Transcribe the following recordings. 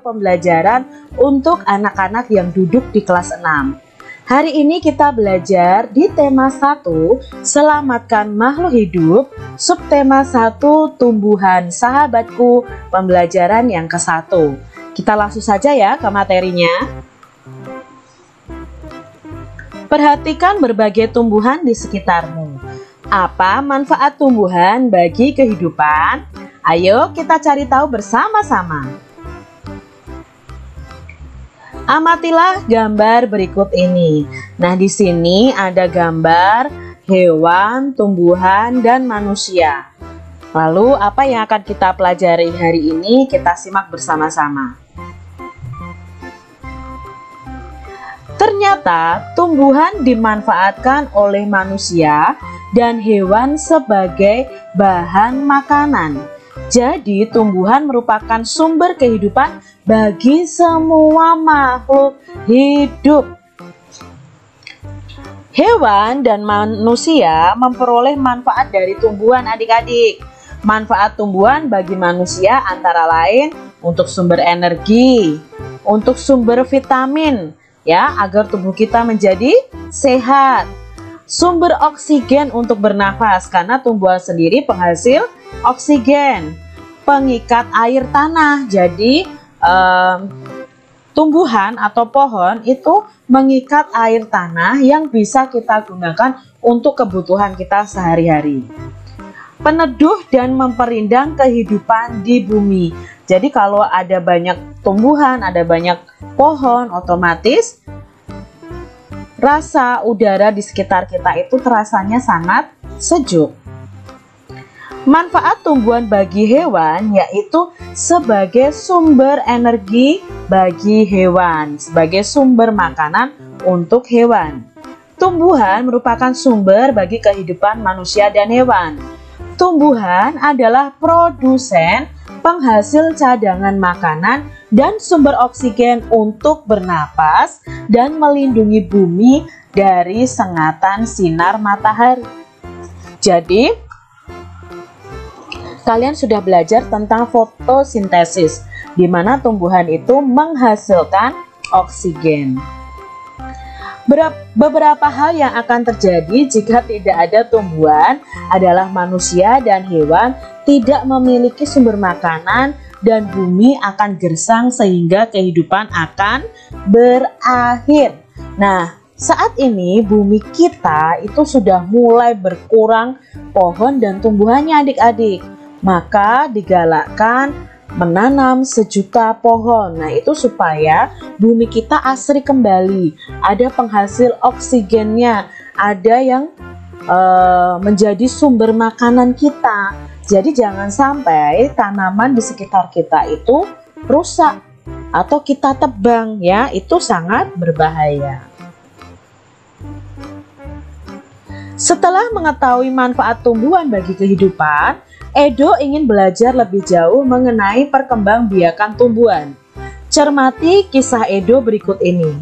pembelajaran untuk anak-anak yang duduk di kelas 6. Hari ini kita belajar di tema 1, selamatkan makhluk hidup, subtema 1, tumbuhan sahabatku, pembelajaran yang ke-1. Kita langsung saja ya ke materinya. Perhatikan berbagai tumbuhan di sekitarmu. Apa manfaat tumbuhan bagi kehidupan? Ayo kita cari tahu bersama-sama. Amatilah gambar berikut ini. Nah, di sini ada gambar hewan, tumbuhan, dan manusia. Lalu, apa yang akan kita pelajari hari ini? Kita simak bersama-sama. Ternyata, tumbuhan dimanfaatkan oleh manusia dan hewan sebagai bahan makanan. Jadi, tumbuhan merupakan sumber kehidupan bagi semua makhluk hidup. Hewan dan manusia memperoleh manfaat dari tumbuhan, adik-adik. Manfaat tumbuhan bagi manusia antara lain untuk sumber energi, untuk sumber vitamin, ya, agar tubuh kita menjadi sehat. Sumber oksigen untuk bernafas, karena tumbuhan sendiri penghasil oksigen. Pengikat air tanah, jadi tumbuhan atau pohon itu mengikat air tanah yang bisa kita gunakan untuk kebutuhan kita sehari-hari. Peneduh dan memperindang kehidupan di bumi. Jadi kalau ada banyak tumbuhan, ada banyak pohon, otomatis rasa udara di sekitar kita itu terasanya sangat sejuk. Manfaat tumbuhan bagi hewan yaitu sebagai sumber energi bagi hewan, sebagai sumber makanan untuk hewan. Tumbuhan merupakan sumber bagi kehidupan manusia dan hewan. Tumbuhan adalah produsen, penghasil cadangan makanan, dan sumber oksigen untuk bernapas dan melindungi bumi dari sengatan sinar matahari. Jadi, kalian sudah belajar tentang fotosintesis, di mana tumbuhan itu menghasilkan oksigen. Beberapa hal yang akan terjadi jika tidak ada tumbuhan adalah manusia dan hewan tidak memiliki sumber makanan dan bumi akan gersang sehingga kehidupan akan berakhir. Nah, saat ini bumi kita itu sudah mulai berkurang pohon dan tumbuhannya, adik-adik. Maka digalakkan menanam sejuta pohon. Nah, itu supaya bumi kita asri kembali, ada penghasil oksigennya, ada yang menjadi sumber makanan kita. Jadi jangan sampai tanaman di sekitar kita itu rusak atau kita tebang, ya, itu sangat berbahaya. Setelah mengetahui manfaat tumbuhan bagi kehidupan, Edo ingin belajar lebih jauh mengenai perkembangbiakan tumbuhan. Cermati kisah Edo berikut ini.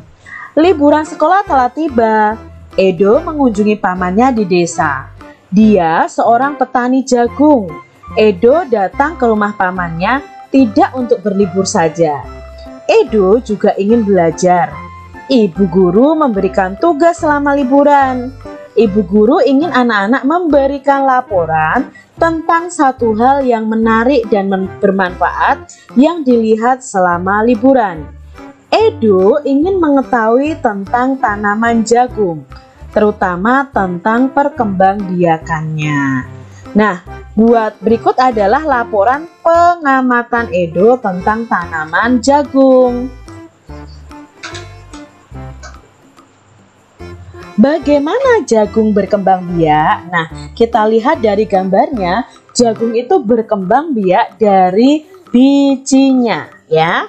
Liburan sekolah telah tiba. Edo mengunjungi pamannya di desa. Dia seorang petani jagung. Edo datang ke rumah pamannya tidak untuk berlibur saja. Edo juga ingin belajar. Ibu guru memberikan tugas selama liburan. Ibu guru ingin anak-anak memberikan laporan tentang satu hal yang menarik dan bermanfaat yang dilihat selama liburan. Edo ingin mengetahui tentang tanaman jagung, terutama tentang perkembangbiakannya. Nah, berikut adalah laporan pengamatan Edo tentang tanaman jagung. Bagaimana jagung berkembang biak? Nah, kita lihat dari gambarnya, jagung itu berkembang biak dari bijinya, ya.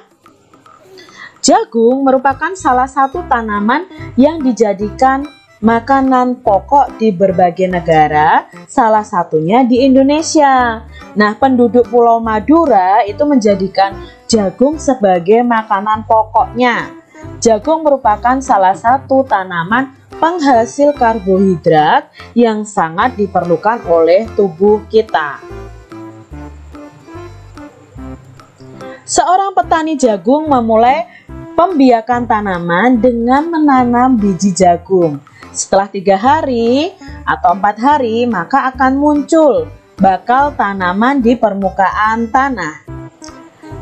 Jagung merupakan salah satu tanaman yang dijadikan makanan pokok di berbagai negara, salah satunya di Indonesia. Nah, penduduk Pulau Madura itu menjadikan jagung sebagai makanan pokoknya. Jagung merupakan salah satu tanaman penghasil karbohidrat yang sangat diperlukan oleh tubuh kita. Seorang petani jagung memulai pembiakan tanaman dengan menanam biji jagung. Setelah 3 hari atau 4 hari, maka akan muncul bakal tanaman di permukaan tanah.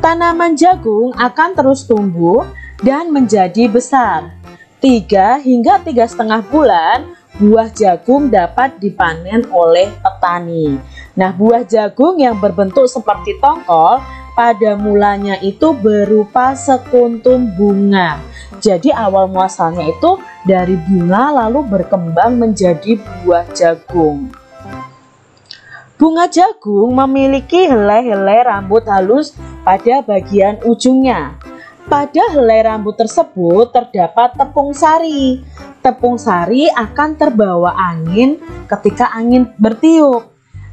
Tanaman jagung akan terus tumbuh dan menjadi besar. 3 hingga 3,5 bulan, buah jagung dapat dipanen oleh petani. Nah, buah jagung yang berbentuk seperti tongkol pada mulanya itu berupa sekuntum bunga. Jadi awal muasalnya itu dari bunga lalu berkembang menjadi buah jagung. Bunga jagung memiliki helai-helai rambut halus pada bagian ujungnya. Pada helai rambut tersebut terdapat tepung sari. Tepung sari akan terbawa angin ketika angin bertiup.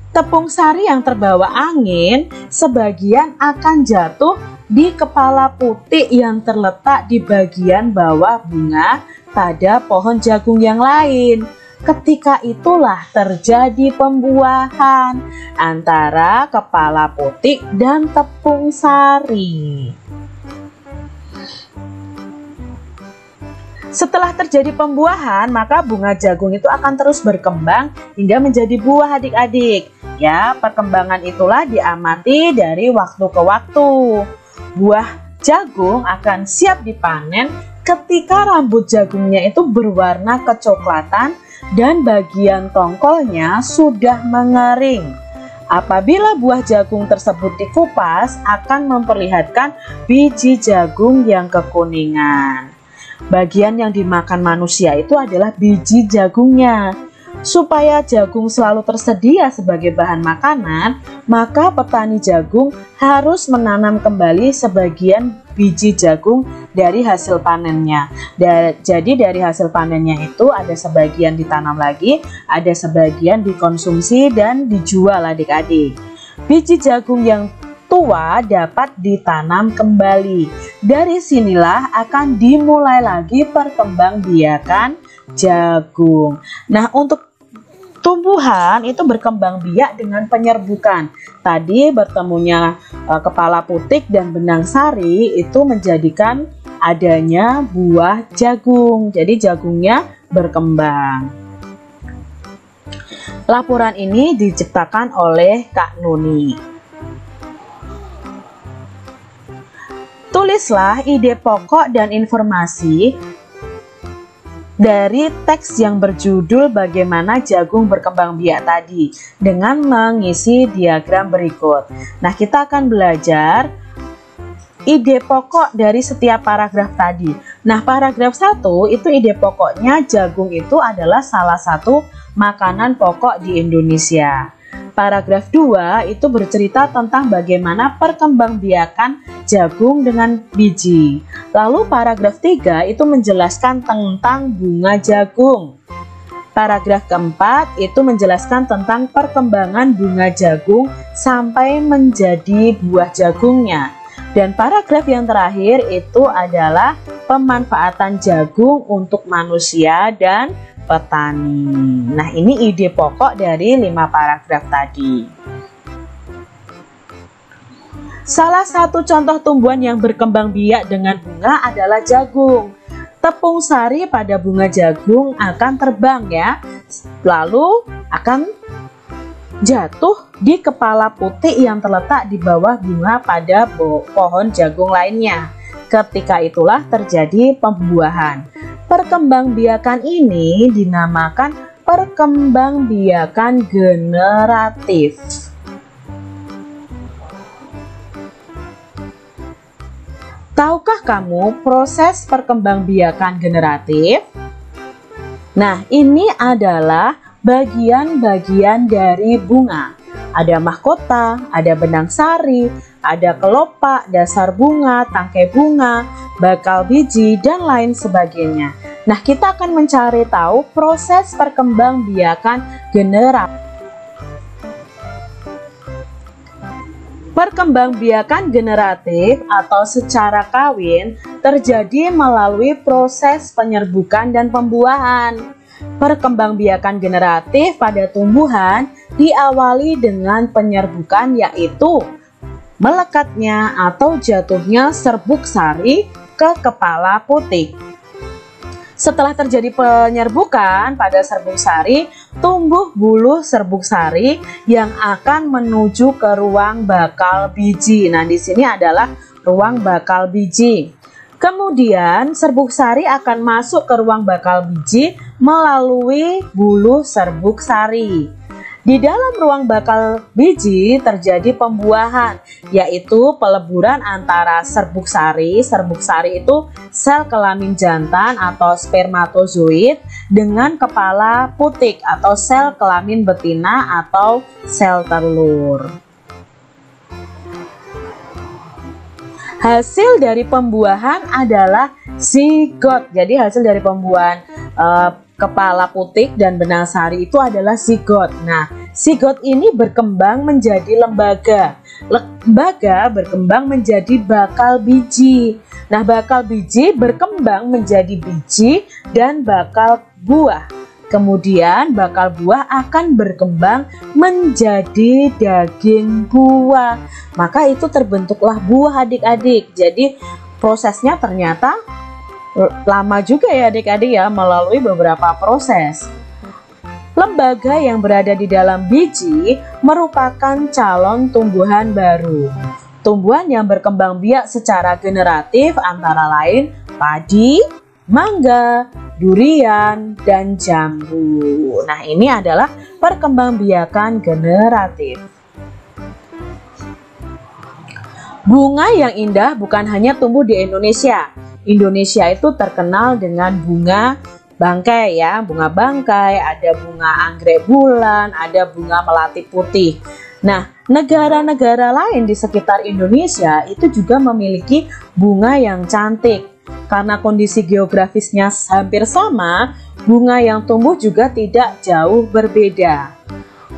Tepung sari yang terbawa angin sebagian akan jatuh di kepala putik yang terletak di bagian bawah bunga pada pohon jagung yang lain. Ketika itulah terjadi pembuahan antara kepala putik dan tepung sari. Setelah terjadi pembuahan, maka bunga jagung itu akan terus berkembang hingga menjadi buah adik-adik. Ya, perkembangan itulah diamati dari waktu ke waktu. Buah jagung akan siap dipanen ketika rambut jagungnya itu berwarna kecoklatan dan bagian tongkolnya sudah mengering. Apabila buah jagung tersebut dikupas, akan memperlihatkan biji jagung yang kekuningan. Bagian yang dimakan manusia itu adalah biji jagungnya. Supaya jagung selalu tersedia sebagai bahan makanan, maka petani jagung harus menanam kembali sebagian biji jagung dari hasil panennya. Jadi dari hasil panennya itu ada sebagian ditanam lagi, ada sebagian dikonsumsi dan dijual adik-adik. Biji jagung yang tua dapat ditanam kembali. Dari sinilah akan dimulai lagi perkembangbiakan jagung. Nah, untuk tumbuhan itu berkembang biak dengan penyerbukan. Tadi bertemunya kepala putik dan benang sari itu menjadikan adanya buah jagung. Jadi jagungnya berkembang. Laporan ini diciptakan oleh Kak Nuni. Tulislah ide pokok dan informasi dari teks yang berjudul bagaimana jagung berkembang biak tadi dengan mengisi diagram berikut. Nah, kita akan belajar ide pokok dari setiap paragraf tadi. Nah, paragraf 1 itu ide pokoknya jagung itu adalah salah satu makanan pokok di Indonesia. Paragraf 2 itu bercerita tentang bagaimana perkembangbiakan jagung dengan biji. Lalu paragraf 3 itu menjelaskan tentang bunga jagung. Paragraf keempat itu menjelaskan tentang perkembangan bunga jagung sampai menjadi buah jagungnya. Dan paragraf yang terakhir itu adalah pemanfaatan jagung untuk manusia dan petani. Nah, ini ide pokok dari 5 paragraf tadi. Salah satu contoh tumbuhan yang berkembang biak dengan bunga adalah jagung. Tepung sari pada bunga jagung akan terbang ya, lalu akan jatuh di kepala putik yang terletak di bawah bunga pada pohon jagung lainnya. Ketika itulah terjadi pembuahan. Perkembangbiakan ini dinamakan perkembangbiakan generatif. Tahukah kamu proses perkembangbiakan generatif? Nah, ini adalah bagian-bagian dari bunga. Ada mahkota, ada benang sari, ada kelopak, dasar bunga, tangkai bunga, bakal biji, dan lain sebagainya. Nah, kita akan mencari tahu proses perkembangbiakan generatif. Perkembangbiakan generatif atau secara kawin terjadi melalui proses penyerbukan dan pembuahan. Perkembangbiakan generatif pada tumbuhan diawali dengan penyerbukan, yaitu melekatnya atau jatuhnya serbuk sari ke kepala putik. Setelah terjadi penyerbukan pada serbuk sari, tumbuh bulu serbuk sari yang akan menuju ke ruang bakal biji. Nah, di sini adalah ruang bakal biji. Kemudian serbuk sari akan masuk ke ruang bakal biji melalui bulu serbuk sari. Di dalam ruang bakal biji terjadi pembuahan, yaitu peleburan antara serbuk sari. Serbuk sari itu sel kelamin jantan atau spermatozoid dengan kepala putik atau sel kelamin betina atau sel telur. Hasil dari pembuahan adalah zigot. Jadi hasil dari pembuahan kepala putik dan benang sari itu adalah zigot. Nah, zigot ini berkembang menjadi lembaga. Lembaga berkembang menjadi bakal biji. Nah, bakal biji berkembang menjadi biji dan bakal buah. Kemudian bakal buah akan berkembang menjadi daging buah. Maka itu terbentuklah buah, adik-adik. Jadi prosesnya ternyata lama juga ya adik-adik ya, melalui beberapa proses. Lembaga yang berada di dalam biji merupakan calon tumbuhan baru. Tumbuhan yang berkembang biak secara generatif antara lain padi, mangga, durian, dan jambu. Nah, ini adalah perkembangbiakan generatif. Bunga yang indah bukan hanya tumbuh di Indonesia. Indonesia itu terkenal dengan bunga bangkai ya, bunga bangkai, ada bunga anggrek bulan, ada bunga melati putih. Nah, negara-negara lain di sekitar Indonesia itu juga memiliki bunga yang cantik. Karena kondisi geografisnya hampir sama, bunga yang tumbuh juga tidak jauh berbeda.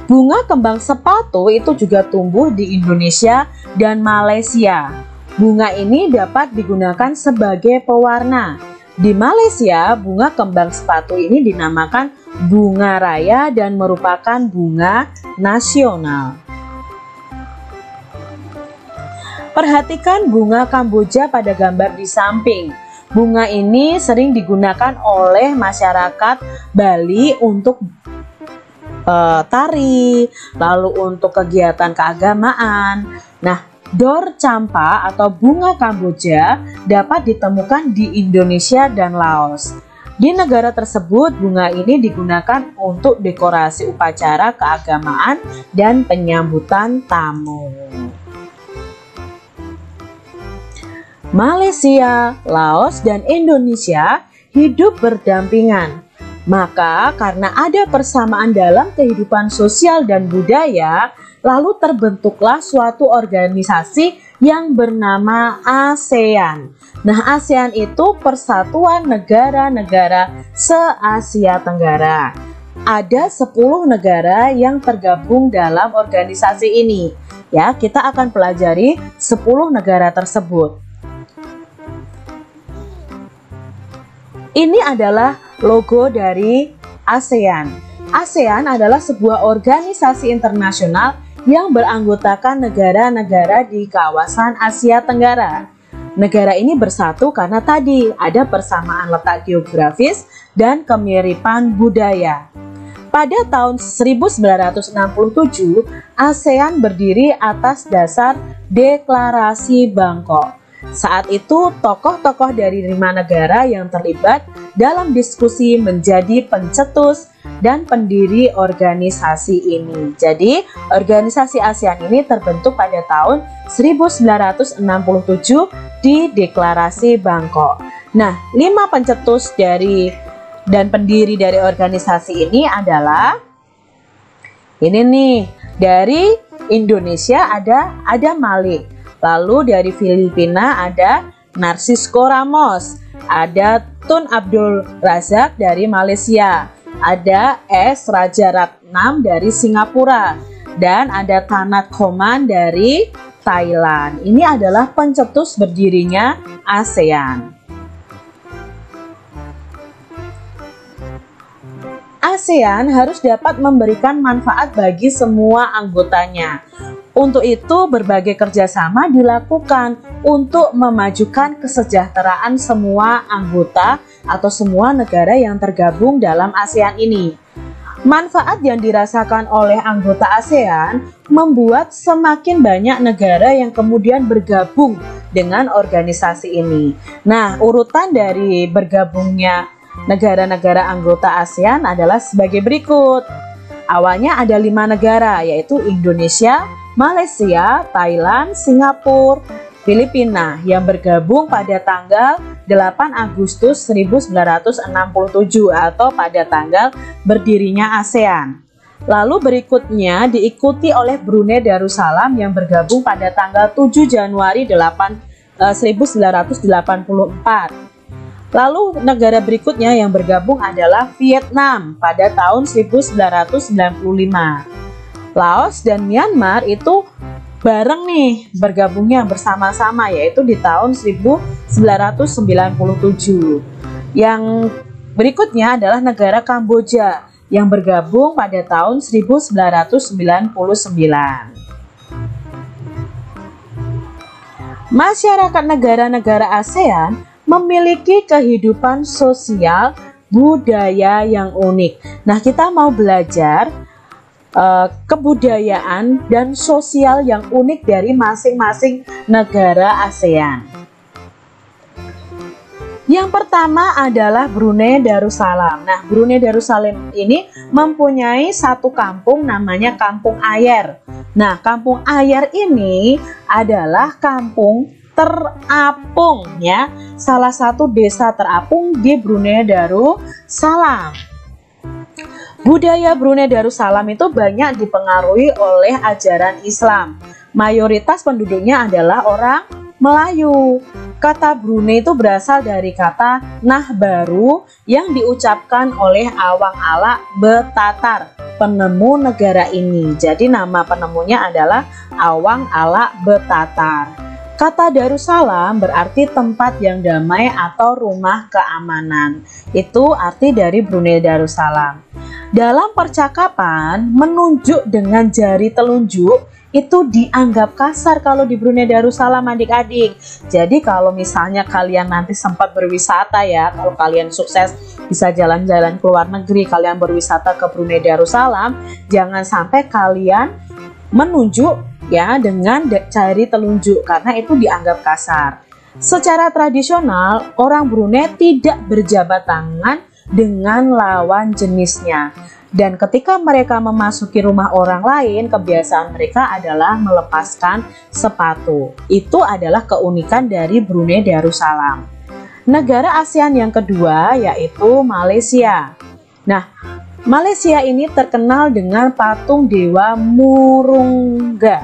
Bunga kembang sepatu itu juga tumbuh di Indonesia dan Malaysia. Bunga ini dapat digunakan sebagai pewarna. Di Malaysia, bunga kembang sepatu ini dinamakan bunga raya dan merupakan bunga nasional. Perhatikan bunga Kamboja pada gambar di samping. Bunga ini sering digunakan oleh masyarakat Bali untuk tari, lalu untuk kegiatan keagamaan. Nah, Dor campa atau bunga Kamboja dapat ditemukan di Indonesia dan Laos. Di negara tersebut, bunga ini digunakan untuk dekorasi upacara keagamaan dan penyambutan tamu. Malaysia, Laos, dan Indonesia hidup berdampingan. Maka karena ada persamaan dalam kehidupan sosial dan budaya, lalu terbentuklah suatu organisasi yang bernama ASEAN. Nah, ASEAN itu persatuan negara-negara se-Asia Tenggara. Ada 10 negara yang tergabung dalam organisasi ini. Ya, kita akan pelajari 10 negara tersebut. Ini adalah logo dari ASEAN. ASEAN adalah sebuah organisasi internasional yang beranggotakan negara-negara di kawasan Asia Tenggara. Negara ini bersatu karena tadi ada persamaan letak geografis dan kemiripan budaya. Pada tahun 1967, ASEAN berdiri atas dasar Deklarasi Bangkok. Saat itu, tokoh-tokoh dari 5 negara yang terlibat dalam diskusi menjadi pencetus dan pendiri organisasi ini. Jadi, organisasi ASEAN ini terbentuk pada tahun 1967 di Deklarasi Bangkok. Nah, 5 pencetus dan pendiri dari organisasi ini adalah ini nih, dari Indonesia ada Adam Malik. Lalu dari Filipina ada Narcisco Ramos, ada Tun Abdul Razak dari Malaysia, ada S. Rajaratnam dari Singapura, dan ada Tanat Khoman dari Thailand. Ini adalah pencetus berdirinya ASEAN. ASEAN harus dapat memberikan manfaat bagi semua anggotanya. Untuk itu, berbagai kerjasama dilakukan untuk memajukan kesejahteraan semua anggota atau semua negara yang tergabung dalam ASEAN ini. Manfaat yang dirasakan oleh anggota ASEAN membuat semakin banyak negara yang kemudian bergabung dengan organisasi ini. Nah, urutan dari bergabungnya negara-negara anggota ASEAN adalah sebagai berikut. Awalnya ada 5 negara, yaitu Indonesia, Malaysia, Thailand, Singapura, Filipina yang bergabung pada tanggal 8 Agustus 1967 atau pada tanggal berdirinya ASEAN. Lalu berikutnya diikuti oleh Brunei Darussalam yang bergabung pada tanggal 7 Januari 1984. Lalu negara berikutnya yang bergabung adalah Vietnam pada tahun 1995. Laos dan Myanmar itu bareng nih bergabungnya bersama-sama, yaitu di tahun 1997. Yang berikutnya adalah negara Kamboja yang bergabung pada tahun 1999. Masyarakat negara-negara ASEAN memiliki kehidupan sosial budaya yang unik. Nah, kita mau belajar kebudayaan dan sosial yang unik dari masing-masing negara ASEAN. Yang pertama adalah Brunei Darussalam. Nah, Brunei Darussalam ini mempunyai satu kampung namanya Kampung Ayer. Nah, Kampung Ayer ini adalah kampung terapung ya, salah satu desa terapung di Brunei Darussalam. Budaya Brunei Darussalam itu banyak dipengaruhi oleh ajaran Islam. Mayoritas penduduknya adalah orang Melayu. Kata Brunei itu berasal dari kata Nah Baru yang diucapkan oleh Awang Ala Betatar, penemu negara ini. Jadi nama penemunya adalah Awang Ala Betatar. Kata Darussalam berarti tempat yang damai atau rumah keamanan. Itu arti dari Brunei Darussalam. Dalam percakapan, menunjuk dengan jari telunjuk itu dianggap kasar kalau di Brunei Darussalam, adik-adik. Jadi kalau misalnya kalian nanti sempat berwisata ya, kalau kalian sukses bisa jalan-jalan ke luar negeri, kalian berwisata ke Brunei Darussalam, jangan sampai kalian menunjuk ya dengan jari telunjuk karena itu dianggap kasar. Secara tradisional, orang Brunei tidak berjabat tangan dengan lawan jenisnya. Dan ketika mereka memasuki rumah orang lain, kebiasaan mereka adalah melepaskan sepatu. Itu adalah keunikan dari Brunei Darussalam. Negara ASEAN yang kedua yaitu Malaysia. Nah, Malaysia ini terkenal dengan patung Dewa Murungga.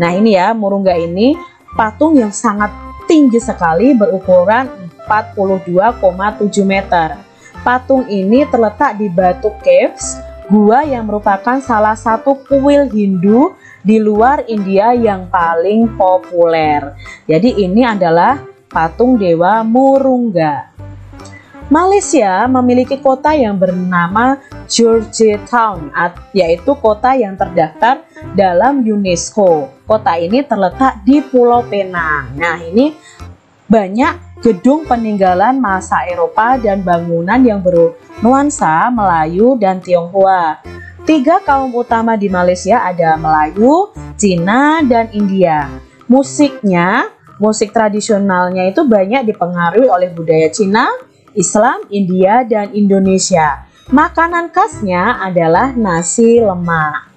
Nah, ini ya, Murungga ini patung yang sangat tinggi sekali berukuran 42,7 meter. Patung ini terletak di Batu Caves, gua yang merupakan salah satu kuil Hindu di luar India yang paling populer. Jadi ini adalah patung Dewa Murungga. Malaysia memiliki kota yang bernama Georgetown, yaitu kota yang terdaftar dalam UNESCO. Kota ini terletak di Pulau Penang. Nah, ini banyak gedung peninggalan masa Eropa dan bangunan yang bernuansa Melayu dan Tionghoa. 3 kaum utama di Malaysia ada Melayu, Cina, dan India. Musik tradisionalnya itu banyak dipengaruhi oleh budaya Cina, Islam, India, dan Indonesia. Makanan khasnya adalah nasi lemak.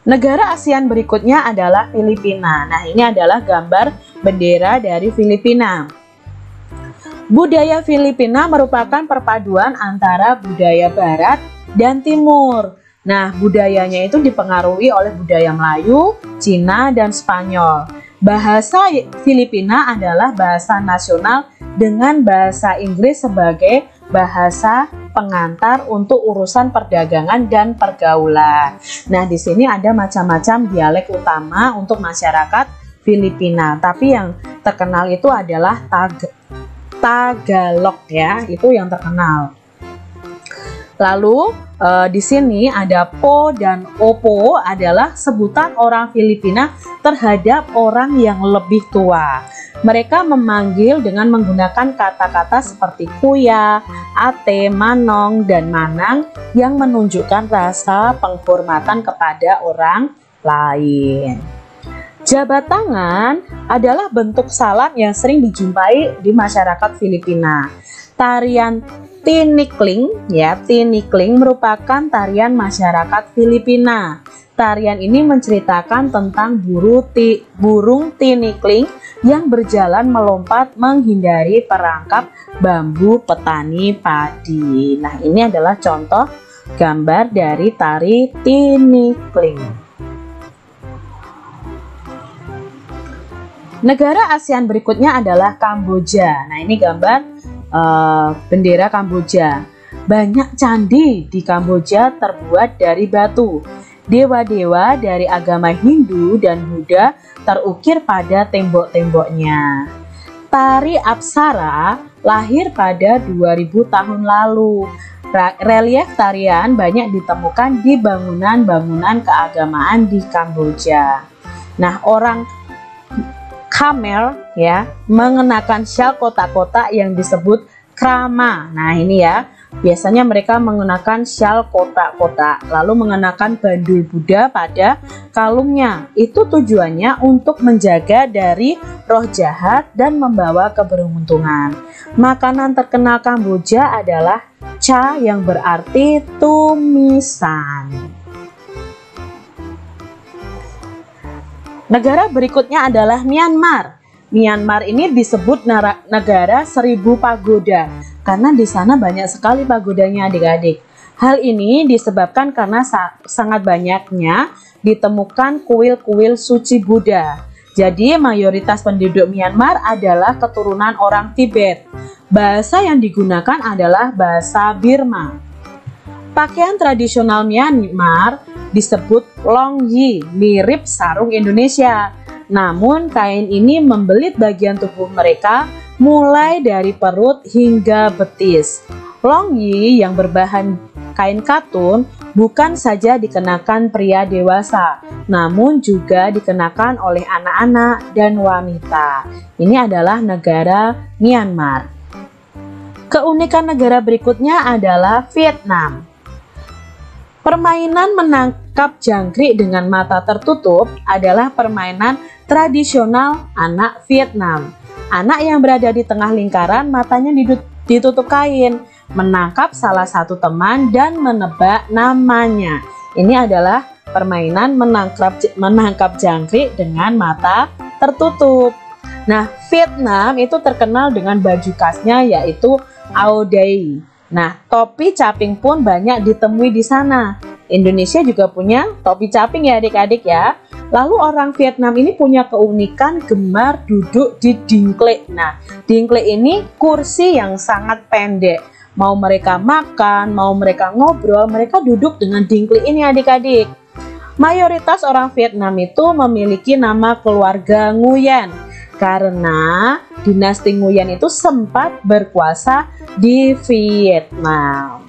Negara ASEAN berikutnya adalah Filipina. Nah, ini adalah gambar bendera dari Filipina. Budaya Filipina merupakan perpaduan antara budaya Barat dan Timur. Nah, budayanya itu dipengaruhi oleh budaya Melayu, Cina, dan Spanyol. Bahasa Filipina adalah bahasa nasional dengan bahasa Inggris sebagai bahasa pengantar untuk urusan perdagangan dan pergaulan. Nah, di sini ada macam-macam dialek utama untuk masyarakat Filipina, tapi yang terkenal itu adalah Tagalog ya, itu yang terkenal. Lalu di sini ada po dan opo adalah sebutan orang Filipina terhadap orang yang lebih tua. Mereka memanggil dengan menggunakan kata-kata seperti kuya, ate, manong, dan manang yang menunjukkan rasa penghormatan kepada orang lain. Jabat tangan adalah bentuk salam yang sering dijumpai di masyarakat Filipina. Tarian tinikling, tinikling merupakan tarian masyarakat Filipina. Tarian ini menceritakan tentang burung tinikling yang berjalan melompat menghindari perangkap bambu petani padi. Nah, ini adalah contoh gambar dari tari tinikling. Negara ASEAN berikutnya adalah Kamboja. Nah, ini gambar bendera Kamboja. Banyak candi di Kamboja terbuat dari batu. Dewa-dewa dari agama Hindu dan Buddha terukir pada tembok-temboknya. Tari Apsara lahir pada 2000 tahun lalu. Relief tarian banyak ditemukan di bangunan-bangunan keagamaan di Kamboja. Nah, orang Khmer mengenakan syal kotak-kotak yang disebut krama. Nah, ini biasanya mereka menggunakan syal kotak-kotak, lalu mengenakan bandul Buddha pada kalungnya. Itu tujuannya untuk menjaga dari roh jahat dan membawa keberuntungan. Makanan terkenal Kamboja adalah cha yang berarti tumisan. Negara berikutnya adalah Myanmar. Myanmar ini disebut negara 1000 pagoda karena di sana banyak sekali pagodanya adik-adik. Hal ini disebabkan karena sangat banyaknya ditemukan kuil-kuil suci Buddha. Jadi mayoritas penduduk Myanmar adalah keturunan orang Tibet. Bahasa yang digunakan adalah bahasa Burma. Pakaian tradisional Myanmar disebut longyi, mirip sarung Indonesia. Namun kain ini membelit bagian tubuh mereka mulai dari perut hingga betis. Longyi yang berbahan kain katun bukan saja dikenakan pria dewasa, namun juga dikenakan oleh anak-anak dan wanita. Ini adalah negara Myanmar. Keunikan negara berikutnya adalah Vietnam. Permainan menangkap jangkrik dengan mata tertutup adalah permainan tradisional anak Vietnam. Anak yang berada di tengah lingkaran matanya ditutup kain, menangkap salah satu teman dan menebak namanya. Ini adalah permainan menangkap jangkrik dengan mata tertutup. Nah, Vietnam itu terkenal dengan baju khasnya yaitu Áo Dày. Nah, topi caping pun banyak ditemui di sana. Indonesia juga punya topi caping ya adik-adik ya. Lalu orang Vietnam ini punya keunikan gemar duduk di dingklek. Nah, dingklek ini kursi yang sangat pendek. Mau mereka makan, mau mereka ngobrol, mereka duduk dengan dingklek ini adik-adik. Mayoritas orang Vietnam itu memiliki nama keluarga Nguyen karena dinasti Nguyen itu sempat berkuasa di Vietnam.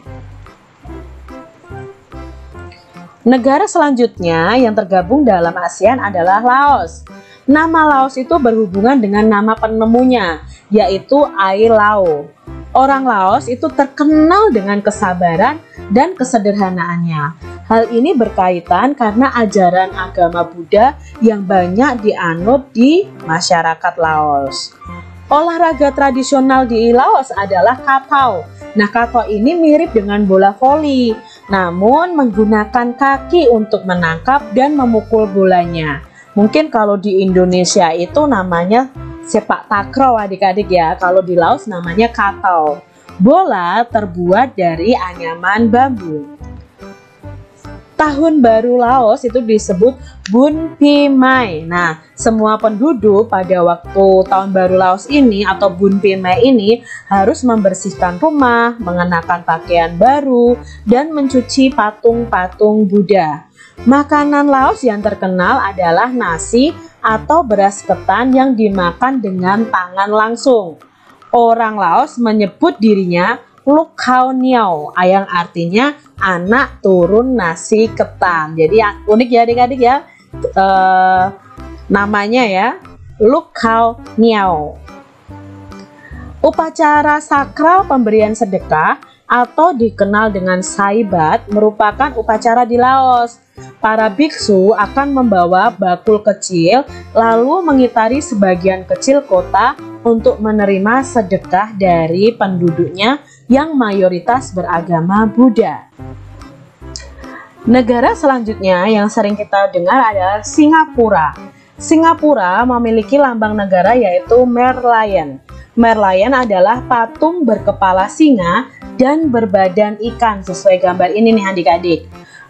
Negara selanjutnya yang tergabung dalam ASEAN adalah Laos. Nama Laos itu berhubungan dengan nama penemunya, yaitu Ai Lao. Orang Laos itu terkenal dengan kesabaran dan kesederhanaannya. Hal ini berkaitan karena ajaran agama Buddha yang banyak dianut di masyarakat Laos. Olahraga tradisional di Laos adalah katau. Nah, katau ini mirip dengan bola voli, namun menggunakan kaki untuk menangkap dan memukul bolanya. Mungkin kalau di Indonesia itu namanya sepak takraw adik-adik ya, kalau di Laos namanya katau. Bola terbuat dari anyaman bambu. Tahun baru Laos itu disebut Bun Pi Mai. Nah, semua penduduk pada waktu tahun baru Laos ini atau Bun Pi Mai ini harus membersihkan rumah, mengenakan pakaian baru, dan mencuci patung-patung Buddha. Makanan Laos yang terkenal adalah nasi atau beras ketan yang dimakan dengan tangan langsung. Orang Laos menyebut dirinya Luk Khao Niao yang artinya anak turun nasi ketan. Jadi unik ya adik-adik ya, namanya ya, Luk Khao Niao. Upacara sakral pemberian sedekah atau dikenal dengan saibat merupakan upacara di Laos. Para biksu akan membawa bakul kecil lalu mengitari sebagian kecil kota untuk menerima sedekah dari penduduknya yang mayoritas beragama Buddha. Negara selanjutnya yang sering kita dengar adalah Singapura. Singapura memiliki lambang negara yaitu Merlion. Merlion adalah patung berkepala singa dan berbadan ikan sesuai gambar ini nih adik-adik.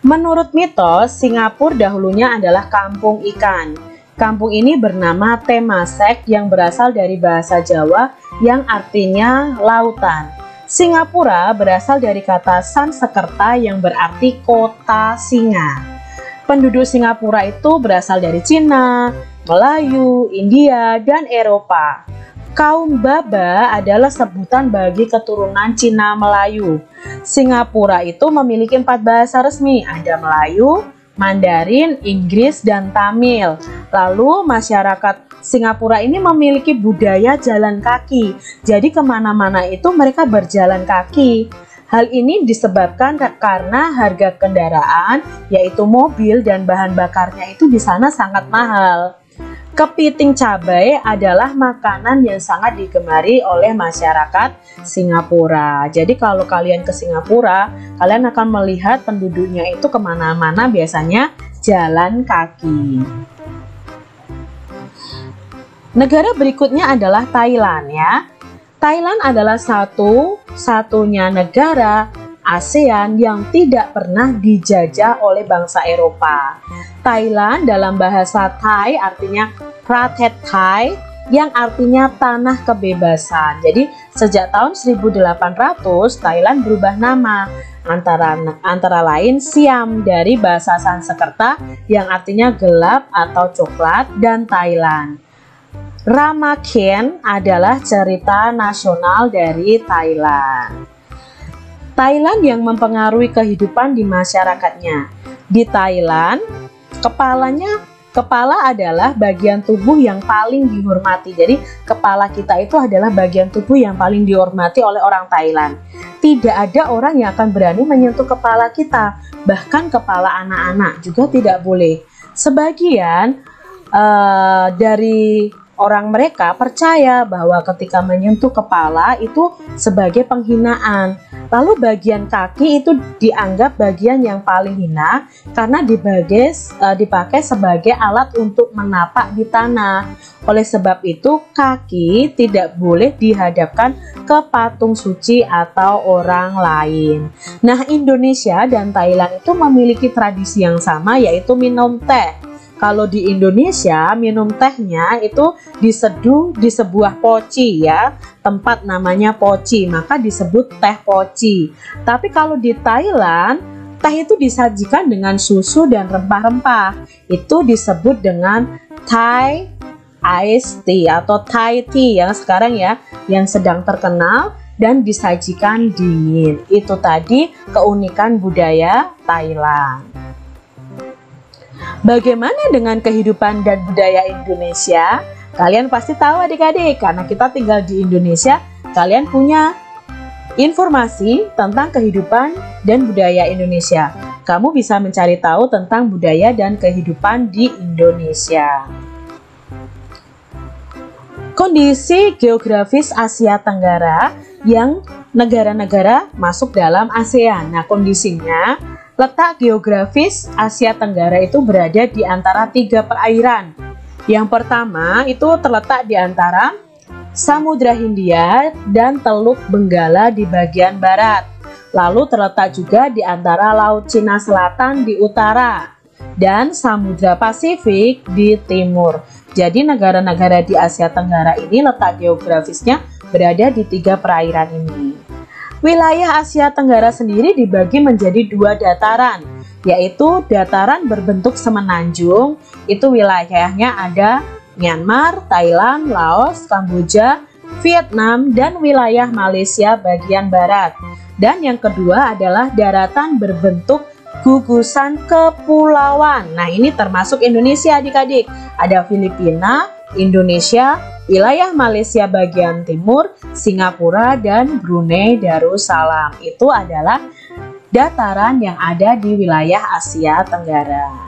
Menurut mitos, Singapura dahulunya adalah kampung ikan. Kampung ini bernama Temasek yang berasal dari bahasa Jawa yang artinya lautan. Singapura berasal dari kata Sanskerta yang berarti kota singa. Penduduk Singapura itu berasal dari Cina, Melayu, India, dan Eropa. Kaum Baba adalah sebutan bagi keturunan Cina Melayu. Singapura itu memiliki 4 bahasa resmi, ada Melayu, Mandarin, Inggris, dan Tamil. Lalu masyarakat Singapura ini memiliki budaya jalan kaki. Jadi kemana-mana itu mereka berjalan kaki. Hal ini disebabkan karena harga kendaraan, yaitu mobil dan bahan bakarnya itu di sana sangat mahal. Kepiting cabai adalah makanan yang sangat digemari oleh masyarakat Singapura. Jadi kalau kalian ke Singapura, kalian akan melihat penduduknya itu kemana-mana biasanya jalan kaki. Negara berikutnya adalah Thailand ya. Thailand adalah satu-satunya negara ASEAN yang tidak pernah dijajah oleh bangsa Eropa. Thailand dalam bahasa Thai artinya Pratet Thai yang artinya tanah kebebasan. Jadi sejak tahun 1800 Thailand berubah nama antara lain Siam dari bahasa Sanskerta yang artinya gelap atau coklat dan Thailand. Ramakien adalah cerita nasional dari Thailand. Thailand yang mempengaruhi kehidupan di masyarakatnya. Di Thailand, kepala adalah bagian tubuh yang paling dihormati. Jadi, kepala kita itu adalah bagian tubuh yang paling dihormati oleh orang Thailand. Tidak ada orang yang akan berani menyentuh kepala kita. Bahkan kepala anak-anak juga tidak boleh. Sebagian dari orang mereka percaya bahwa ketika menyentuh kepala itu sebagai penghinaan. Lalu bagian kaki itu dianggap bagian yang paling hina karena dipakai sebagai alat untuk menapak di tanah. Oleh sebab itu kaki tidak boleh dihadapkan ke patung suci atau orang lain. Nah, Indonesia dan Thailand itu memiliki tradisi yang sama yaitu minum teh. Kalau di Indonesia minum tehnya itu diseduh di sebuah poci ya, tempat namanya poci, maka disebut teh poci. Tapi kalau di Thailand, teh itu disajikan dengan susu dan rempah-rempah. Itu disebut dengan Thai iced tea atau Thai tea yang sekarang ya, yang sedang terkenal dan disajikan dingin. Itu tadi keunikan budaya Thailand. Bagaimana dengan kehidupan dan budaya Indonesia? Kalian pasti tahu adik-adik, karena kita tinggal di Indonesia, kalian punya informasi tentang kehidupan dan budaya Indonesia. Kamu bisa mencari tahu tentang budaya dan kehidupan di Indonesia. Kondisi geografis Asia Tenggara yang negara-negara masuk dalam ASEAN. Nah, kondisinya letak geografis Asia Tenggara itu berada di antara 3 perairan. Yang pertama itu terletak di antara Samudra Hindia dan Teluk Benggala di bagian barat. Lalu terletak juga di antara Laut Cina Selatan di utara dan Samudra Pasifik di timur. Jadi negara-negara di Asia Tenggara ini letak geografisnya berada di 3 perairan ini. Wilayah Asia Tenggara sendiri dibagi menjadi 2 dataran, yaitu dataran berbentuk semenanjung, itu wilayahnya ada Myanmar, Thailand, Laos, Kamboja, Vietnam, dan wilayah Malaysia bagian barat. Dan yang kedua adalah daratan berbentuk gugusan kepulauan. Nah, ini termasuk Indonesia adik-adik. Ada Filipina, Indonesia, wilayah Malaysia bagian timur, Singapura, dan Brunei Darussalam. Itu adalah dataran yang ada di wilayah Asia Tenggara.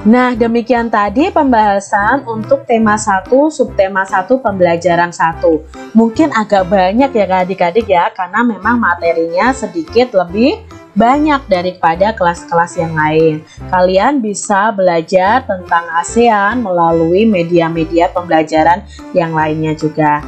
Nah, demikian tadi pembahasan untuk tema 1, subtema 1, pembelajaran 1. Mungkin agak banyak ya adik-adik ya, karena memang materinya sedikit lebih banyak daripada kelas-kelas yang lain. Kalian bisa belajar tentang ASEAN melalui media-media pembelajaran yang lainnya juga.